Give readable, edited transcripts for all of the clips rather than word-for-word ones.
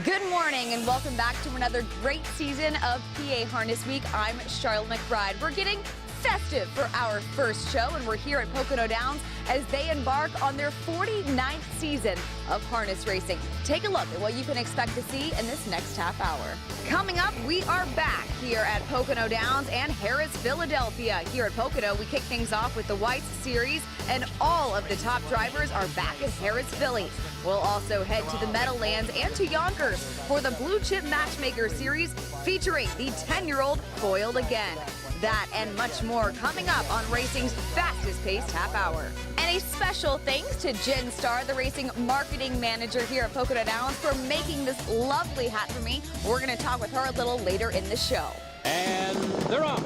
Good morning and welcome back to another great season of PA Harness Week. I'm Sharla McBride. We're getting festive for our first show, and we're here at Pocono Downs as they embark on their 49th season of harness racing. Take a look at what you can expect to see in this next half hour. Coming up, we are back here at Pocono Downs and Harris, Philadelphia. Here at Pocono, we kick things off with the Weiss Series, and all of the top drivers are back at Harris, Philly. We'll also head to the Meadowlands and to Yonkers for the Blue Chip Matchmaker Series featuring the 10-year-old Foiled Again. That and much more coming up on racing's fastest-paced half hour. And a special thanks to Jenn Starr, the racing marketing manager here at Pocono Downs, for making this lovely hat for me. We're going to talk with her a little later in the show. And they're off.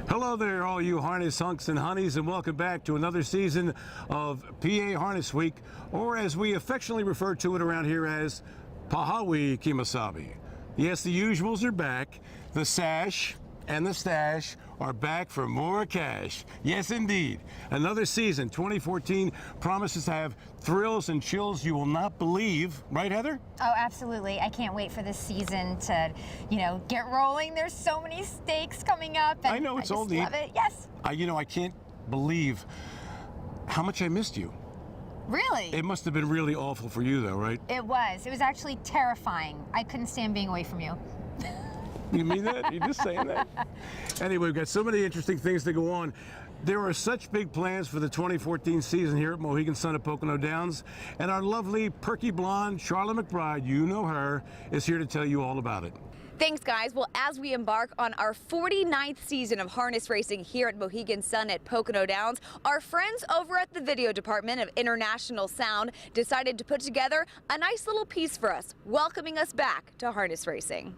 Hello there, all you harness hunks and honeys, and welcome back to another season of PA Harness Week, or as we affectionately refer to it around here as Pahawi Kimasabi. Yes, the usuals are back. The sash and the stash are back for more cash. Yes, indeed. Another season, 2014, promises to have thrills and chills you will not believe. Right, Heather? Oh, absolutely. I can't wait for this season to, get rolling. There's so many stakes coming up. And I know, it's all I neat. just love it. Yes. I can't believe how much I missed you. Really? It must have been really awful for you, though, right? It was. It was actually terrifying. I couldn't stand being away from you. You mean that? You're just saying that? Anyway, we've got so many interesting things to go on. There are such big plans for the 2014 season here at Mohegan Sun at Pocono Downs, and our lovely, perky blonde Sharla McBride, you know her, is here to tell you all about it. Thanks, guys. Well, as we embark on our 49th season of harness racing here at Mohegan Sun at Pocono Downs, our friends over at the video department of International Sound decided to put together a nice little piece for us, welcoming us back to harness racing.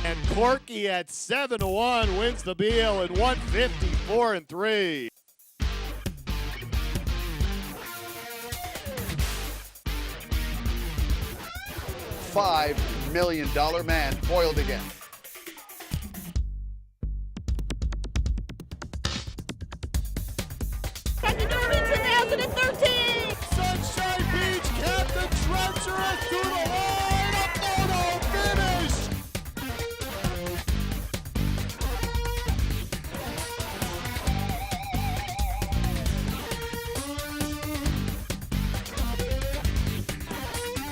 And Corky at 7-1 wins the Beal in 154-3. $5 million man foiled again. Sunshine Beach, Captain Treacherous to the line, a photo finish.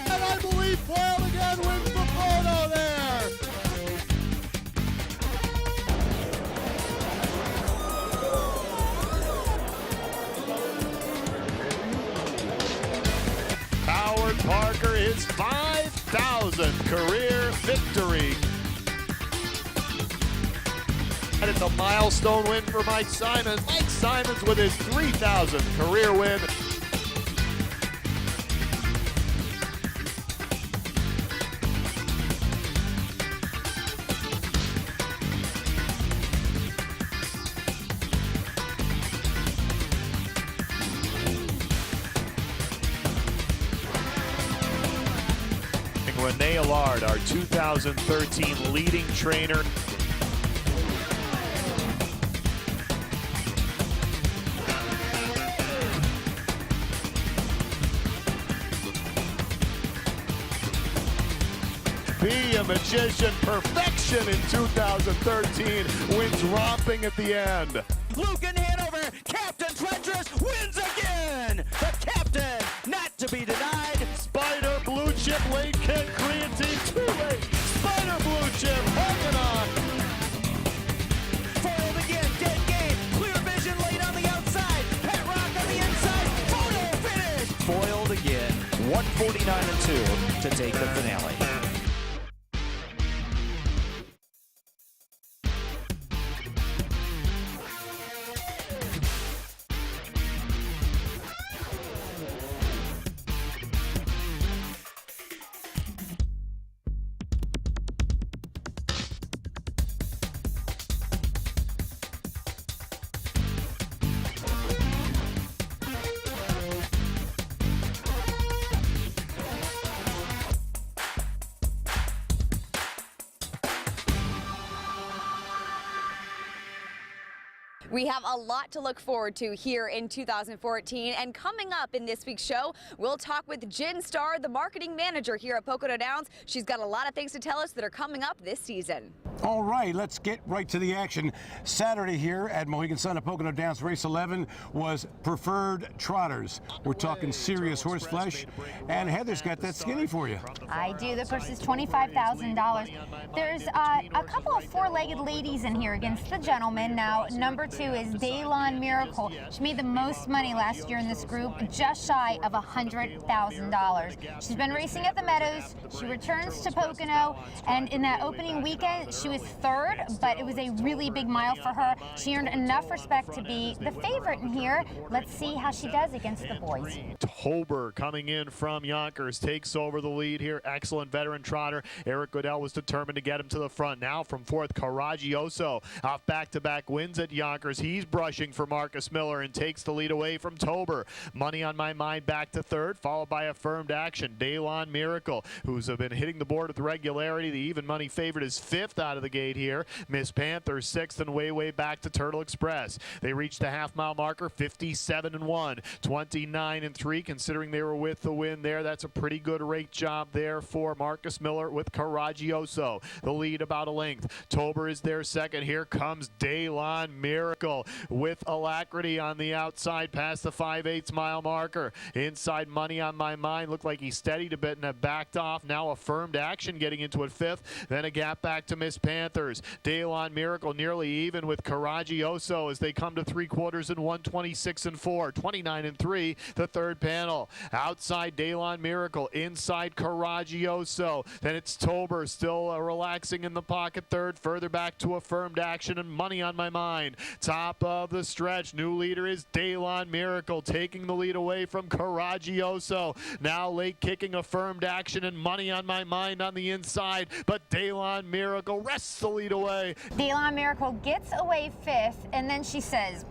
And I believe Foiled Again wins the photo there. Howard Parker, his 5,000th career victory. And it's a milestone win for Mike Simons. Mike Simons with his 3,000th career win. Renee Allard, our 2013 leading trainer. Be a magician, perfection in 2013, wins romping at the end. Luke in Hanover, Captain Treacherous wins again. The captain, not to be denied. Spider Blue Chip late kick, creatine too late. Spider Blue Chip hanging on. Foiled again, dead game. Clear vision late on the outside. Pat Rock on the inside. Photo finish. Foiled again. 149-2 to take the finale. We have a lot to look forward to here in 2014, and coming up in this week's show, we'll talk with Jenn Starr, the marketing manager here at Pocono Downs. She's got a lot of things to tell us that are coming up this season. All right, let's get right to the action. Saturday here at Mohegan Sun at Pocono Downs, race 11 was Preferred Trotters. We're talking serious horse flesh, and Heather's got that skinny for you. I do. The purse is $25,000. There's a couple of four-legged ladies in here against the gentlemen. Now, number 2 is Daylon Miracle. She made the most money last year in this group, just shy of $100,000. She's been racing at the Meadows. She returns to Pocono, and in that opening weekend, she was 3rd, but it was a really big mile for her. She earned enough respect to be the favorite in here. Let's see how she does against the boys. Tober coming in from Yonkers takes over the lead here. Excellent veteran trotter. Eric Goodell was determined to get him to the front. Now from 4th, Coraggioso off back-to-back wins at Yonkers. He's brushing for Marcus Miller and takes the lead away from Tober. Money on My Mind back to 3rd, followed by Affirmed Action. Daylon Miracle, who's been hitting the board with regularity. The even money favorite is 5th out of the gate here. Miss Panther 6th, and way back to Turtle Express. They reached the half-mile marker, 57-1, 29-3, considering they were with the win there. That's a pretty good rate job there for Marcus Miller with Coraggioso. The lead about a length. Tober is there second. Here comes Daylon Miracle with alacrity on the outside past the 5/8 mile marker. Inside Money on My Mind looked like he steadied a bit and have backed off. Now Affirmed Action getting into it 5th. Then a gap back to Miss Panthers. Daylon Miracle nearly even with Coraggioso as they come to 3/4 and 126-4, 29-3, the 3rd panel. Outside Daylon Miracle, inside Coraggioso. Then it's Tober still relaxing in the pocket 3rd, further back to Affirmed Action and Money on My Mind. Top of the stretch, new leader is Daylon Miracle, taking the lead away from Coraggioso. Now late kicking Affirmed Action and Money on My Mind on the inside, but Daylon Miracle wrests the lead away. Daylon Miracle gets away 5th, and then she says,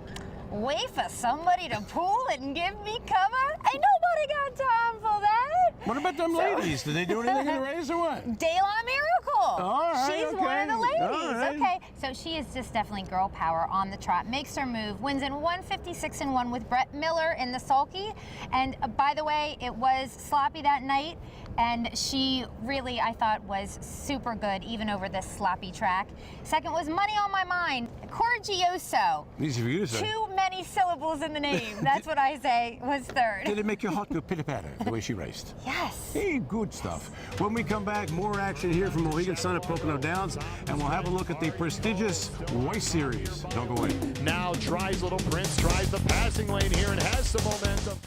wait for somebody to pull it and give me cover? Ain't nobody got time for that. What about them ladies? Did they do anything in the race or what? Daylon Miracle. All right, She's okay. one of the ladies. All right. Okay, so she is just definitely girl power on the trot. Makes her move. Wins in 156-1 with Brett Miller in the sulky. And by the way, it was sloppy that night. And she really, I thought, was super good, even over this sloppy track. Second was Money on My Mind. Coraggioso. Easy for you to say. Too many syllables in the name. That's what I say was 3rd. Did it make your heart go pitter-patter the way she raced? Yes. Hey, good stuff. When we come back, more action here from Mohegan Sun at Pocono Downs, and we'll have a look at the prestigious Weiss Series. Don't go away. Now tries Little Prince, tries the passing lane here and has some momentum.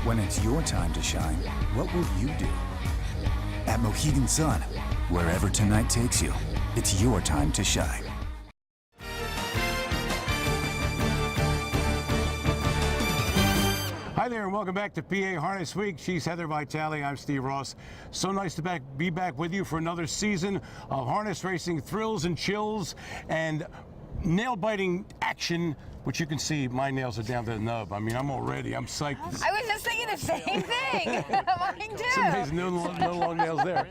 When it's your time to shine, what will you do? At Mohegan Sun, wherever tonight takes you, it's your time to shine. Hi there, and welcome back to PA Harness Week. She's Heather Vitale. I'm Steve Ross. So nice to be back with you for another season of harness racing thrills and chills and nail-biting action, which you can see my nails are down to the nub. I mean, I'm psyched. I was just thinking the same thing. Mine too. Some days no long nails there.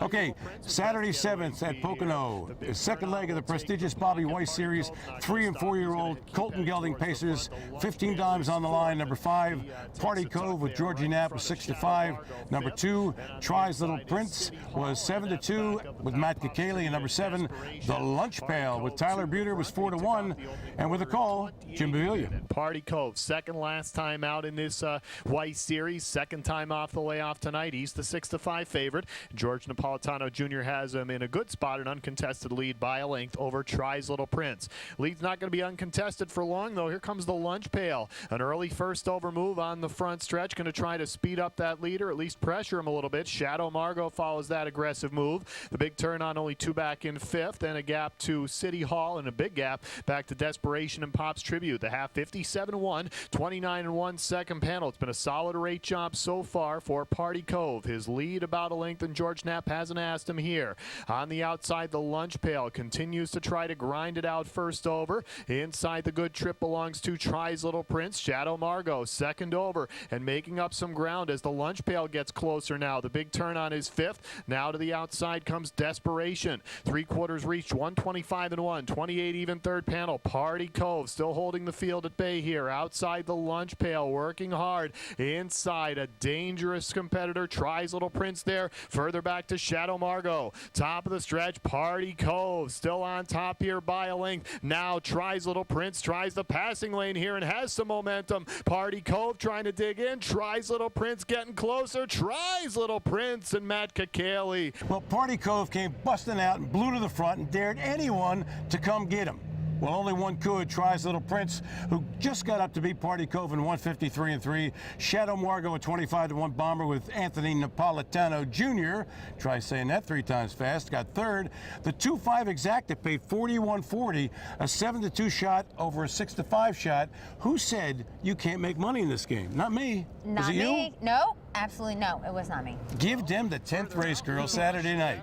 Okay, Saturday 7th at Pocono, the second leg of the prestigious Bobby Weiss Series. 3- and 4-year-old Colton Gelding Pacers, 15 dimes on the line. Number 5, Party Cove with Georgie Knapp was 6-5. Number 2, Tries Little Prince was 7-2 with Matt Kakaley. And number 7, The Lunch Pail with Tyler Buter was 4-1. And with a call, Jim Baviglia. Party Cove, second last time out in this Weiss Series, second time off the layoff tonight. He's the 6-5 favorite. George Napolitano Jr. has him in a good spot, an uncontested lead by a length over Tries Little Prince. Lead's not going to be uncontested for long, though. Here comes the Lunch Pail. An early first over move on the front stretch, going to try to speed up that leader, at least pressure him a little bit. Shadow Margot follows that aggressive move. The big turn on only 2 back in 5th, and a gap to City Hall, and a big gap back to Desperation and Pop Pops tribute. The half 57-1, 29-1 second panel. It's been a solid rate job so far for Party Cove. His lead about a length, and George Knapp hasn't asked him here. On the outside, the lunch pail continues to try to grind it out first over. Inside the good trip belongs to Try's Little Prince. Shadow Margot second over and making up some ground as the lunch pail gets closer now. The big turn on his fifth. Now to the outside comes Desperation. 3/4 reached, 125-1, 28 even third panel. Party Cove still holding the field at bay here. Outside the lunch pail, working hard. Inside, a dangerous competitor. Tries Little Prince there. Further back to Shadow Margot. Top of the stretch, Party Cove still on top here by a length. Now Tries Little Prince tries the passing lane here and has some momentum. Party Cove trying to dig in. Tries Little Prince getting closer. Tries Little Prince and Matt Kakaley. Well, Party Cove came busting out and blew to the front and dared anyone to come get him. Well, only one could. Tries Little Prince, who just got up to beat Party Cove in 153-3. Shadow Margot, a 25-1 bomber with Anthony Napolitano Jr. Try saying that 3 times fast. Got third. The 2-5 exacta paid 41.40. A 7-2 shot over a 6-5 shot. Who said you can't make money in this game? Not me. Not Was it me. you? No, absolutely no. It was not me. Give them the 10th race, girl, Saturday night.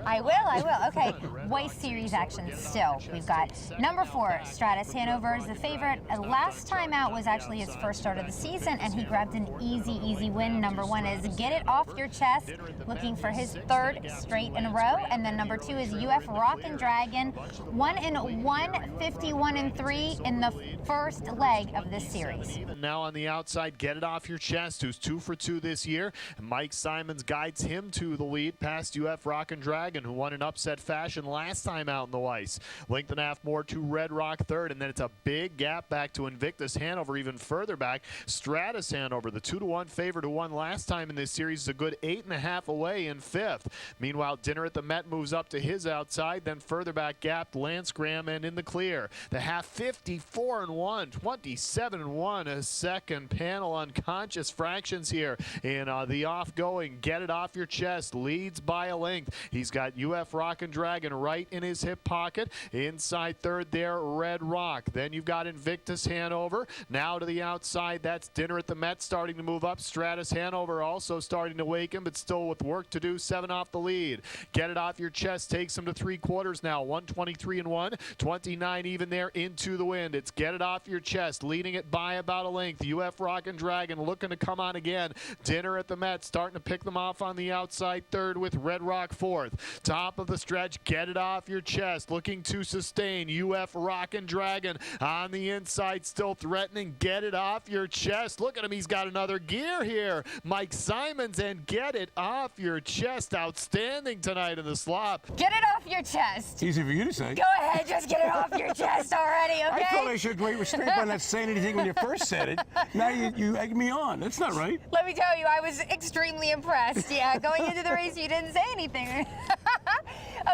I will. Okay, Weiss series action still. We've got number 4, Stratus Hanover is the favorite. Last time out was actually his first start of the season, and he grabbed an easy win. Number 1 is Get It Off Your Chest, looking for his 3rd straight in a row. And then number 2 is UF Rockin' Dragon, 1 in 151-3 in the first leg of this series. Now on the outside, Get It Off Your Chest, who's 2 for 2 this year. Mike Simons guides him to the lead past UF Rockin' Dragon, who won in upset fashion last time out in the Weiss. Length and a half more to Red Rock third, and then it's a big gap back to Invictus Hanover, even further back. Stratus Hanover, the 2-1 favorite who won last time in this series, is a good 8.5 away in 5th. Meanwhile, Dinner at the Met moves up to his outside, then further back gapped Lance Graham and in the clear. The half 54-1, 27-1, a second panel. Unconscious fractions here in the off-going. Get It Off Your Chest leads by a length. He's got UF Rockin' Dragon right in his hip pocket. Inside third there, Red Rock. Then you've got Invictus Hanover. Now to the outside, that's Dinner at the Met starting to move up. Stratus Hanover also starting to waken, but still with work to do. 7 off the lead. Get It Off Your Chest takes him to 3/4 now. 123-1, 29 even there into the wind. It's Get It Off Your Chest leading it by about a length. UF Rockin' Dragon looking to come on again. Dinner at the Met starting to pick them off on the outside third with Red Rock 4th. Top of the stretch, Get It Off Your Chest looking to sustain. UF Rockin' Dragon on the inside still threatening. Get It Off Your Chest. Look at him, he's got another gear here. Mike Simons and Get It Off Your Chest. Outstanding tonight in the slop. Get it off your chest. Easy for you to say. Go ahead, just get it off your chest already, okay? I thought I showed great restraint by not saying anything when you first said it. Now you egg me on. That's not right. Let me tell you, I was extremely impressed. Yeah, going into the race, you didn't say anything.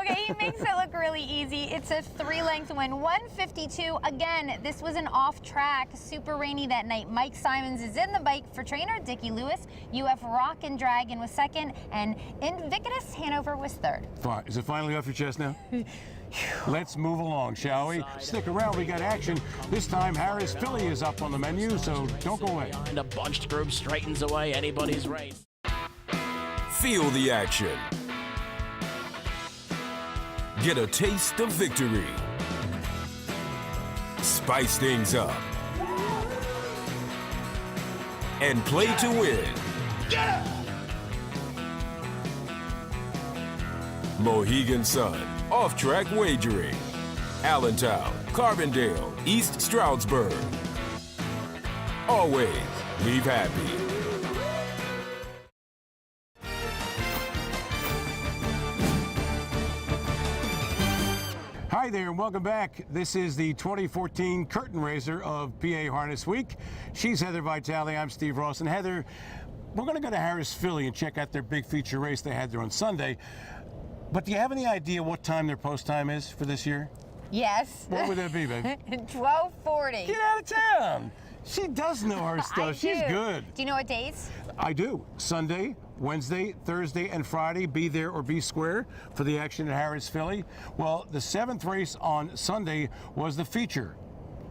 Okay, he makes it look really easy. It's a 3-length win, 152. Again, this was an off-track, super rainy that night. Mike Simons is in the bike for trainer Dickie Lewis. UF Rockin' Dragon was 2nd, and Invictus Hanover was 3rd. Fine. Is it finally off your chest now? Let's move along, shall we? Stick around, we got action. This time, Harris Philly is up on the menu, so don't go away. And a bunched group straightens away anybody's race. Feel the action. Get a taste of victory. Spice things up. And play to win. Mohegan Sun, off-track wagering. Allentown, Carbondale, East Stroudsburg. Always leave happy. Hi there and welcome back. This is the 2014 curtain raiser of PA Harness Week. She's Heather Vitale, I'm Steve Ross. And Heather, we're going to go to Harris Philly and check out their big feature race they had there on Sunday. But do you have any idea what time their post time is for this year? Yes. What would that be, baby? 12:40. Get out of town. She does know her stuff. She's good. Do you know what days? I do. Sunday, Wednesday, Thursday, and Friday. Be there or be square for the action at Harris Philly. Well, the 7th race on Sunday was the feature.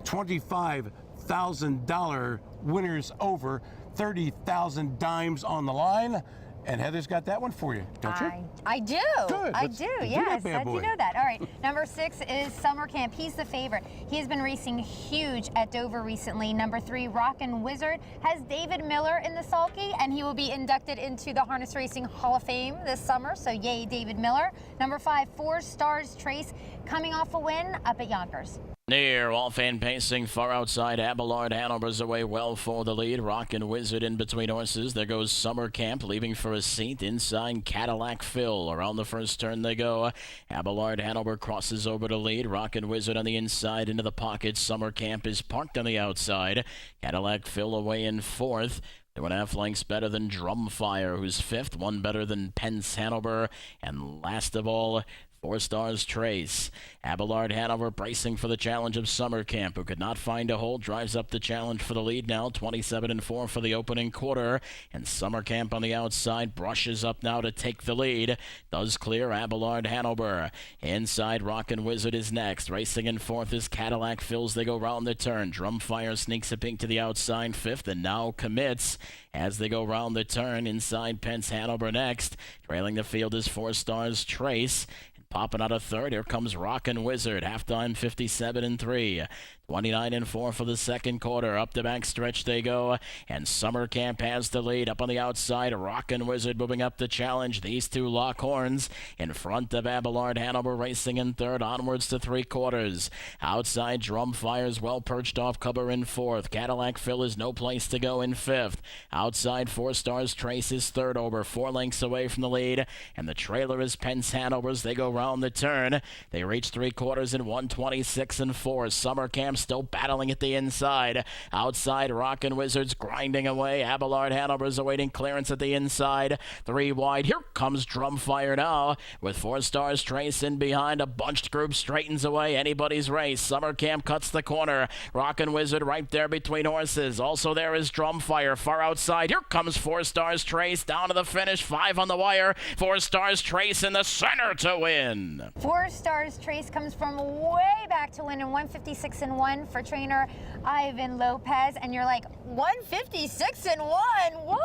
$25,000 winners over, 30,000 dimes on the line. And Heather's got that one for you, don't you? I do. Good. I do, yes. I do know that. All right, number 6 is Summer Camp. He's the favorite. He has been racing huge at Dover recently. Number 3, Rockin' Wizard, has David Miller in the sulky, and he will be inducted into the Harness Racing Hall of Fame this summer, so yay, David Miller. Number 5, Four Starz Trace, coming off a win up at Yonkers. Near, off-hand pacing, far outside, Abelard Hanover's away well for the lead. Rockin' Wizard in between horses. There goes Summer Camp, leaving for a seat inside Cadillac Phil. Around the first turn they go. Abelard Hanover crosses over to lead. Rockin' Wizard on the inside into the pocket. Summer Camp is parked on the outside. Cadillac Phil away in 4th. 2.5 lengths better than Drumfire, who's 5th. 1 better than Pence Hanover. And last of all, Four Starz Trace. Abelard Hanover bracing for the challenge of Summer Camp, who could not find a hole, drives up the challenge for the lead now, 27-4 for the opening quarter. And Summer Camp on the outside brushes up now to take the lead. Does clear Abelard Hanover. Inside, Rockin' Wizard is next. Racing in 4th is Cadillac Phil's. They go round the turn. Drumfire sneaks a pink to the outside 5th and now commits as they go round the turn. Inside, Pence Hanover next. Trailing the field is Four Starz Trace. Popping out of 3rd, here comes Rockin' Wizard. Halftime 57-3. 29-4 for the second quarter. Up the back stretch they go, and Summer Camp has the lead. Up on the outside, Rockin' Wizard moving up the challenge. These two lock horns in front of Abelard Hanover racing in 3rd, onwards to 3/4. Outside, Drumfire's well perched off cover in 4th. Cadillac Phil is no place to go in 5th. Outside, Four Starz Trace is 3rd, over 4 lengths away from the lead, and the trailer is Pence Hanover's. They go round the turn. They reach 3/4 in 1:26-4. Summer Camp still battling at the inside. Outside, Rockin' Wizards grinding away. Abelard Hanover's awaiting clearance at the inside. 3 wide. Here comes Drumfire now with Four Starz Trace in behind. A bunched group straightens away. Anybody's race. Summer Camp cuts the corner. Rockin' Wizard right there between horses. Also there is Drumfire far outside. Here comes Four Starz Trace down to the finish. 5 on the wire. Four Starz Trace in the center to win. Four Starz Trace comes from way back to win in 156-1 for trainer Ivan Lopez, and you're like, 156-1? What?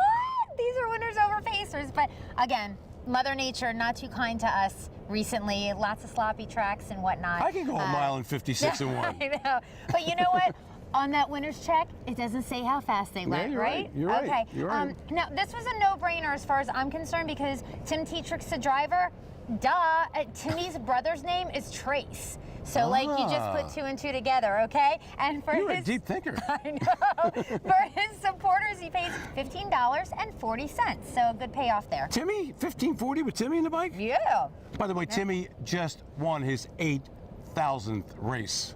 These are winners over pacers. But again, Mother Nature not too kind to us recently. Lots of sloppy tracks and whatnot. I can go a mile in 56-1. I know. But you know what? On that winner's check, it doesn't say how fast they went, you're right? You're okay. right. You're right. Now, this was a no-brainer as far as I'm concerned, because Tim Tetrick's the driver. Duh. Timmy's brother's name is Trace. So, like, you just put 2 and 2 together, okay? And for You're his, a deep thinker. I know. For his supporters, he pays $15.40. So, a good payoff there. Timmy, 1540 with Timmy in the bike? Yeah. By the way, Timmy just won his 8,000th race.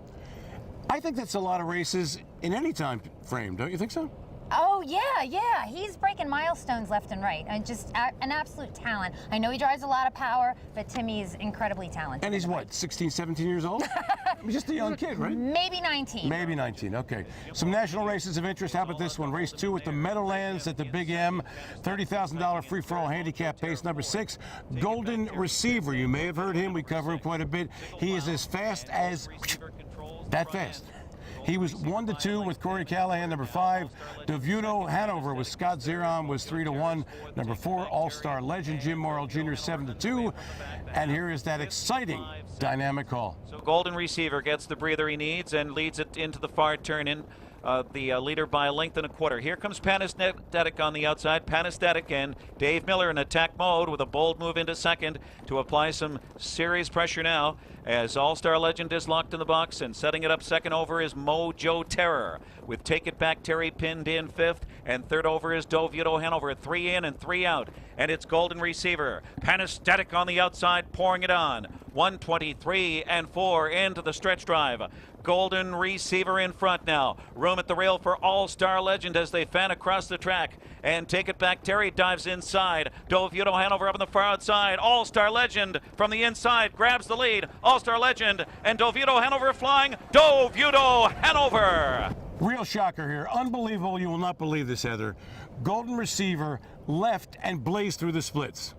I think that's a lot of races in any time frame, don't you think so? Oh, yeah. He's breaking milestones left and right. And just an absolute talent. I know he drives a lot of power, but Timmy is incredibly talented. And he's what, 16, 17 years old? He's just a young kid, right? Maybe 19. Maybe 19, okay. Some national races of interest. How about this one? Race 2 at the Meadowlands at the Big M. $30,000 free-for-all handicap pace. Number 6, Golden Receiver. You may have heard him. We cover him quite a bit. He is as fast as that fast. He was 1-2 with Corey Callahan. Number 5, Dovuto Hanover with Scott Zeron was 3-1. Number 4, All-Star legend Jim Morrill Jr. 7-2. And here is that exciting dynamic call. So Golden Receiver gets the breather he needs and leads it into the far turn in. The leader by a length and a quarter. Here comes Panesthetic on the outside. Panesthetic and Dave Miller in attack mode with a bold move into second to apply some serious pressure now, as All-Star Legend is locked in the box, and setting it up second over is Mojo Terror, with Take It Back Terry pinned in 5th, and third over is Dovuto Hanover. 3 in and 3 out, and it's Golden Receiver. Panesthetic on the outside, pouring it on. 1:23-4 into the stretch drive. Golden Receiver in front now. Room at the rail for All-Star Legend as they fan across the track. And Take It Back Terry dives inside. Dovuto Hanover up on the far outside. All-Star Legend from the inside grabs the lead. All-Star Legend and Dovuto Hanover flying. Dovuto Hanover! Real shocker here. Unbelievable. You will not believe this, Heather. Golden Receiver left and blazed through the splits.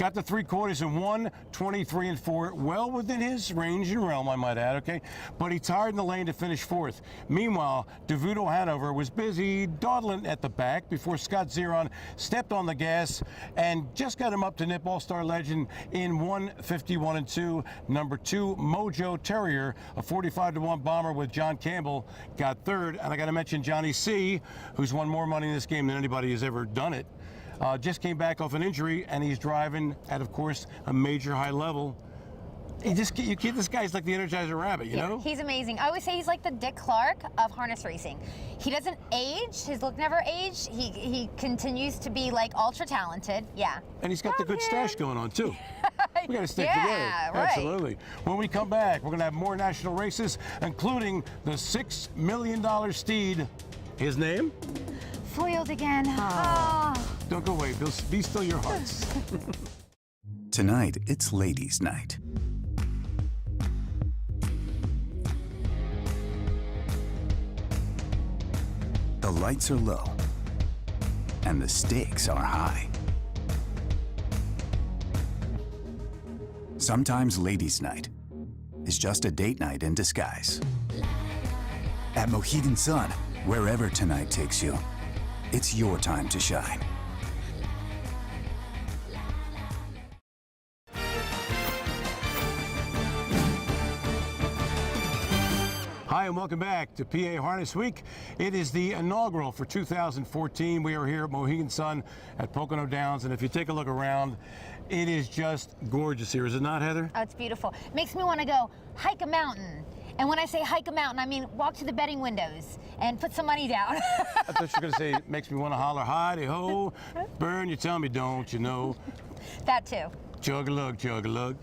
Got the 3/4 in 1:23 and 4, well within his range and realm, I might add, okay? But he tired in the lane to finish 4th. Meanwhile, DeVuto Hanover was busy dawdling at the back before Scott Zeron stepped on the gas and just got him up to nip All-Star legend in 1:51 and 2. Number 2, Mojo Terrier, a 45-1 bomber with John Campbell, got 3rd. And I got to mention Johnny C., who's won more money in this game than anybody has ever done it. Just came back off an injury, and he's driving at, of course, a major high level. This guy's like the Energizer Rabbit, you know? He's amazing. I always say he's like the Dick Clark of harness racing. He doesn't age. His look never aged. He continues to be like ultra talented. Yeah. And he's got the good stash going on too. We got to stick Yeah, together. right. Absolutely. When we come back, we're going to have more national races, including the $6 million steed. His name? Foiled again. Oh. Don't go away. Be still your hearts. Tonight, it's ladies' night. The lights are low, and the stakes are high. Sometimes ladies' night is just a date night in disguise. At Mohegan Sun, wherever tonight takes you, it's your time to shine. Hi, and welcome back to PA Harness Week. It is the inaugural for 2014. We are here at Mohegan Sun at Pocono Downs, and if you take a look around, it is just gorgeous here, is it not, Heather? Oh, it's beautiful. Makes me want to go hike a mountain. And when I say hike a mountain, I mean walk to the betting windows and put some money down. I thought you were going to say, it makes me want to holler, hi-de-ho, burn, you tell me don't, you know. That too. Chug-a-lug, chug-a-lug.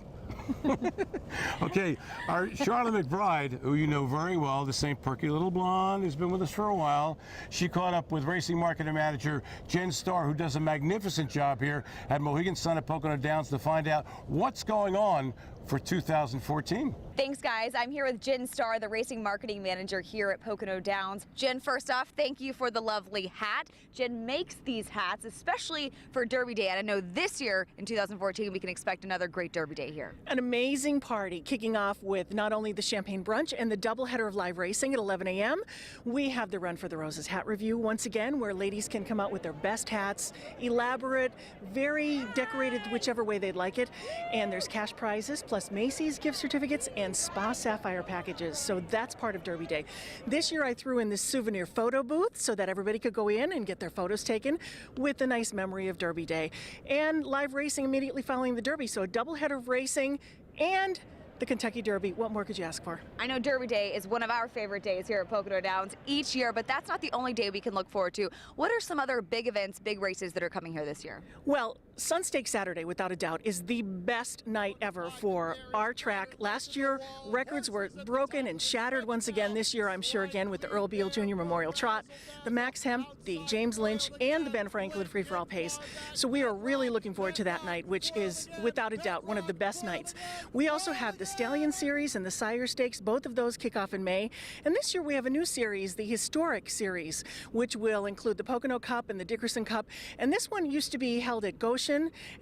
Okay, our Sharla McBride, who you know very well, the same perky little blonde who's been with us for a while, she caught up with racing marketing manager Jenn Starr, who does a magnificent job here at Mohegan Sun at Pocono Downs to find out what's going on for 2014. Thanks, guys. I'm here with Jenn Starr, the racing marketing manager here at Pocono Downs. Jen, first off, thank you for the lovely hat. Jen makes these hats, especially for Derby Day. And I know this year, in 2014, we can expect another great Derby Day here. An amazing party kicking off with not only the champagne brunch and the doubleheader of live racing at 11 a.m. We have the Run for the Roses hat review once again, where ladies can come out with their best hats, elaborate, very decorated whichever way they'd like it. And there's cash prizes, plus Macy's gift certificates and Spa Sapphire packages. So that's part of Derby Day. This year I threw in this souvenir photo booth so that everybody could go in and get their photos taken with a nice memory of Derby Day. And live racing immediately following the Derby. So a doubleheader of racing and the Kentucky Derby. What more could you ask for? I know Derby Day is one of our favorite days here at Pocono Downs each year, but that's not the only day we can look forward to. What are some other big events, big races that are coming here this year? Well, Sun Stakes Saturday, without a doubt, is the best night ever for our track. Last year, records were broken and shattered once again. This year, I'm sure, again, with the Earl Beale Jr. Memorial Trot, the Max Hemp, the James Lynch, and the Ben Franklin Free-for-All Pace. So we are really looking forward to that night, which is, without a doubt, one of the best nights. We also have the Stallion Series and the Sire Stakes. Both of those kick off in May. And this year, we have a new series, the Historic Series, which will include the Pocono Cup and the Dickerson Cup. And this one used to be held at Goshen,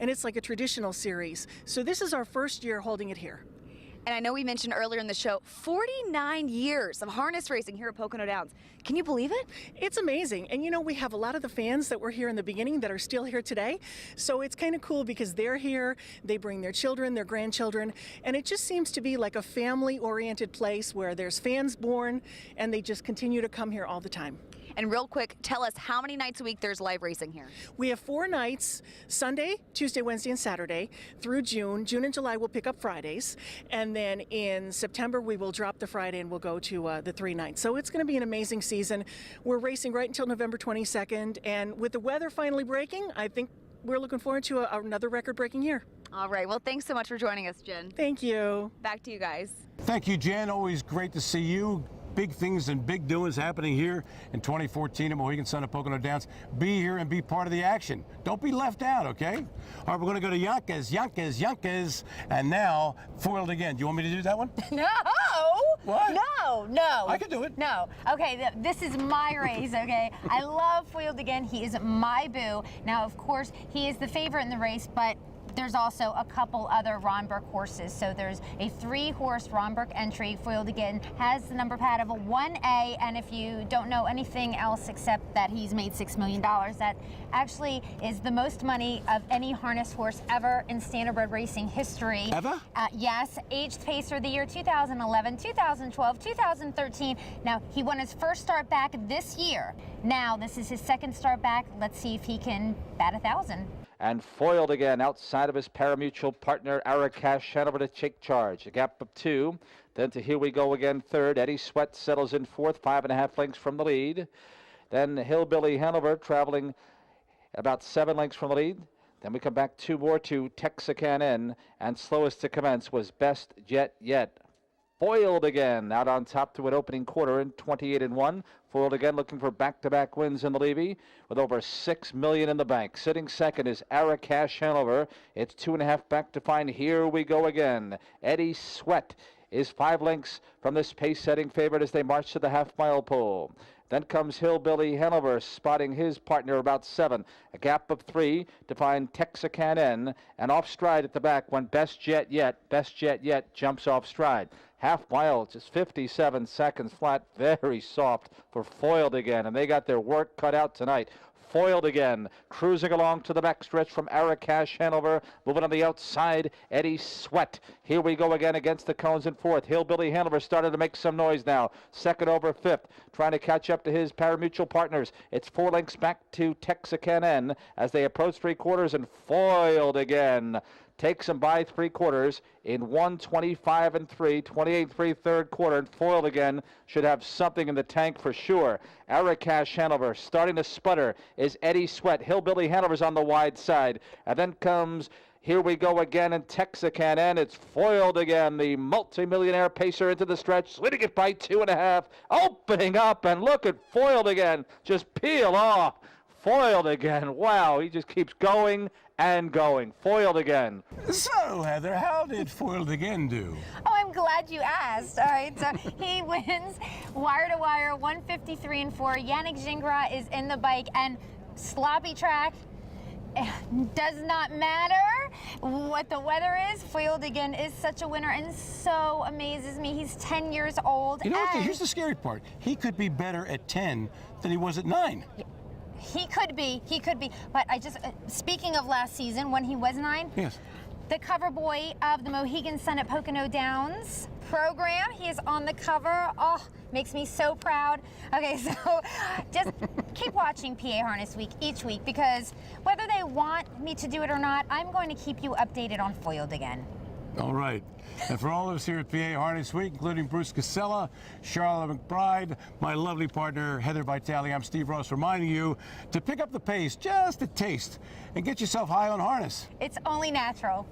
and it's like a traditional series. So this is our first year holding it here. And I know we mentioned earlier in the show, 49 years of harness racing here at Pocono Downs. Can you believe it? It's amazing. And you know, we have a lot of the fans that were here in the beginning that are still here today. So it's kind of cool because they're here, they bring their children, their grandchildren, and it just seems to be like a family-oriented place where there's fans born and they just continue to come here all the time. And real quick, tell us how many nights a week there's live racing here? We have 4 nights, Sunday, Tuesday, Wednesday, and Saturday through June. June and July we'll pick up Fridays. And then in September we will drop the Friday and we'll go to the 3 nights. So it's going to be an amazing season. We're racing right until November 22nd. And with the weather finally breaking, I think we're looking forward to another record-breaking year. All right. Well, thanks so much for joining us, Jen. Thank you. Back to you guys. Thank you, Jen. Always great to see you. Big things and big doings happening here in 2014 at Mohegan Sun at Pocono Downs. Be here and be part of the action. Don't be left out, okay? All right, we're going to go to Yonkers, and now foiled again. Do you want me to do that one? No! What? No. I can do it. No. Okay, this is my race, okay? I love Foiled Again. He is my boo. Now, of course, he is the favorite in the race, but There's also a couple other Ronberg horses. So there's a 3-horse Ronberg entry. Foiled Again has the number pad of a 1A, and if you don't know anything else except that he's made $6 million, that actually is the most money of any harness horse ever in standardbred racing history. Ever? Yes, aged pacer of the year 2011, 2012, 2013. Now, he won his first start back this year. Now, this is his second start back. Let's see if he can bat 1,000. And Foiled Again outside of his parimutuel partner, Arakash Hanover to take charge. A gap of 2. Then to Here We Go Again third. Eddie Sweat settles in fourth, 5.5 lengths from the lead. Then Hillbilly Hanover traveling about 7 lengths from the lead. Then we come back 2 more to Texican N, and slowest to commence was Best Jet Yet. Foiled Again out on top to an opening quarter in 28-1. Foiled Again looking for back-to-back wins in the Levy with over $6 million in the bank. Sitting second is Arakash Hanover. It's 2.5 back to find Here We Go Again. Eddie Sweat is 5 lengths from this pace-setting favorite as they march to the half-mile pole. Then comes Hillbilly Hanover, spotting his partner about 7. A gap of 3 to find Texican N, and off stride at the back when Best Jet Yet jumps off stride. Half mile, just 57 seconds flat, very soft for Foiled Again, and they got their work cut out tonight. Foiled Again, cruising along to the backstretch from Arakash Hanover. Moving on the outside, Eddie Sweat. Here We Go Again against the cones in fourth. Hillbilly Hanover started to make some noise now. Second over fifth, trying to catch up to his parimutuel partners. It's 4 lengths back to Texican N as they approach 3/4, and Foiled Again takes him by 3/4 in 1:25-3, 28-3 third quarter, and Foiled Again should have something in the tank for sure. Arakash Hanover starting to sputter is Eddie Sweat. Hillbilly Hanover's on the wide side, and then comes Here We Go Again and Texican N. It's Foiled Again, the multimillionaire pacer into the stretch, slitting it by 2.5, opening up, and look at Foiled Again just peel off. Foiled Again, wow, he just keeps going and going. Foiled Again. So, Heather, how did Foiled Again do? Oh, I'm glad you asked. All right, so he wins wire to wire, 153-4. Yannick Gingras is in the bike, and sloppy track. Does not matter what the weather is. Foiled Again is such a winner and so amazes me. He's 10 years old. You know what? Here's the scary part. He could be better at 10 than he was at 9. He could be. But I just, speaking of last season when he was 9, yes, the cover boy of the Mohegan Sun at Pocono Downs program, he is on the cover. Oh, makes me so proud. Okay, so just keep watching PA Harness Week each week, because whether they want me to do it or not, I'm going to keep you updated on Foiled Again. All right. And for all of us here at PA Harness Week, including Bruce Casella, Sharla McBride, my lovely partner Heather Vitale, I'm Steve Ross, reminding you to pick up the pace just a taste and get yourself high on harness. It's only natural.